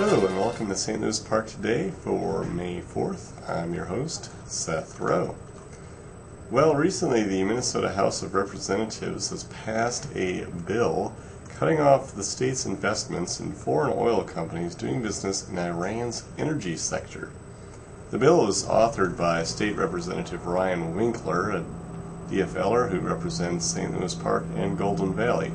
Hello and welcome to St. Louis Park today for May 4th. I'm your host, Seth Rowe. Well, recently the Minnesota House of Representatives has passed a bill cutting off the state's investments in foreign oil companies doing business in Iran's energy sector. The bill is authored by State Representative Ryan Winkler, a DFLer who represents St. Louis Park and Golden Valley,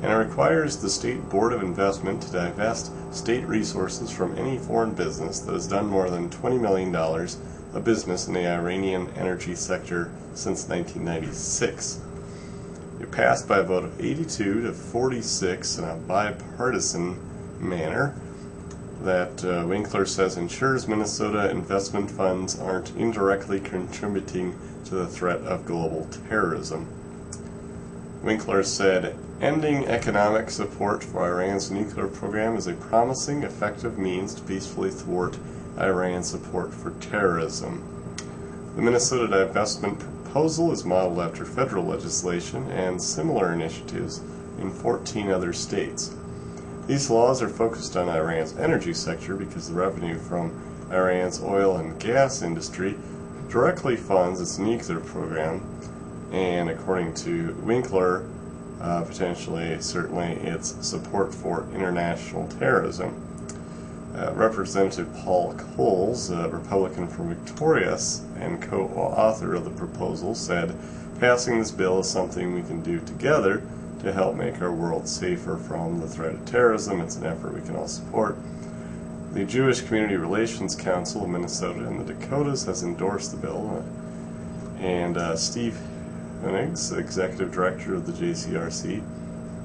and it requires the State Board of Investment to divest state resources from any foreign business that has done more than $20 million of business in the Iranian energy sector since 1996. It passed by a vote of 82 to 46 in a bipartisan manner that Winkler says ensures Minnesota investment funds aren't indirectly contributing to the threat of global terrorism. Winkler said, "Ending economic support for Iran's nuclear program is a promising, effective means to peacefully thwart Iran's support for terrorism." The Minnesota divestment proposal is modeled after federal legislation and similar initiatives in 14 other states. These laws are focused on Iran's energy sector because the revenue from Iran's oil and gas industry directly funds its nuclear program, and according to Winkler, potentially, certainly, its support for international terrorism. Representative Paul Coles, a Republican from Victoria and co-author of the proposal, said, "Passing this bill is something we can do together to help make our world safer from the threat of terrorism. It's an effort we can all support." The Jewish Community Relations Council of Minnesota and the Dakotas has endorsed the bill, and Steve Hennigs, executive director of the JCRC,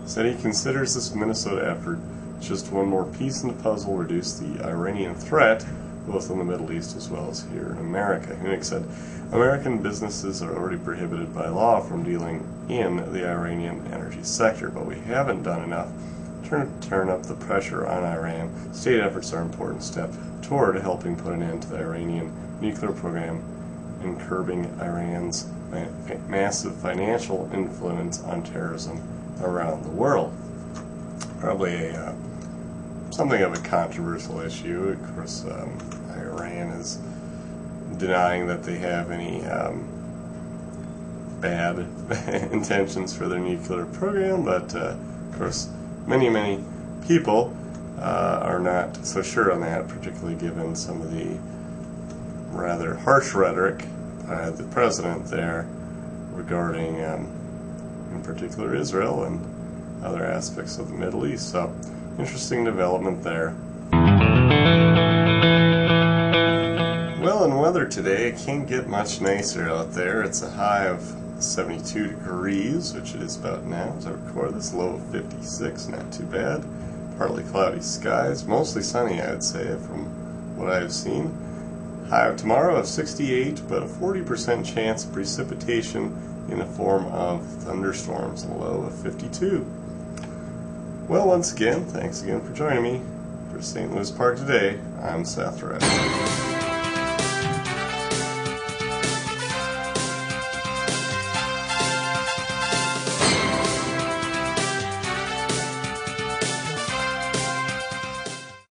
said he considers this Minnesota effort just one more piece in the puzzle to reduce the Iranian threat, both in the Middle East as well as here in America. Hennig said, "American businesses are already prohibited by law from dealing in the Iranian energy sector, but we haven't done enough to turn up the pressure on Iran. State efforts are an important step toward helping put an end to the Iranian nuclear program and curbing Iran's massive financial influence on terrorism around the world." Probably something of a controversial issue. Of course, Iran is denying that they have any bad intentions for their nuclear program, but of course, many people are not so sure on that, particularly given some of the rather harsh rhetoric by the president there regarding, in particular, Israel and other aspects of the Middle East. So, interesting development there. Well, in weather today, it can't get much nicer out there. It's a high of 72 degrees, which it is about now as I record this, low of 56, not too bad. Partly cloudy skies, mostly sunny, I'd say, from what I've seen. High of tomorrow of 68, but a 40% chance of precipitation in the form of thunderstorms, and a low of 52. Well, once again, thanks again for joining me for St. Louis Park today. I'm Seth Rowe.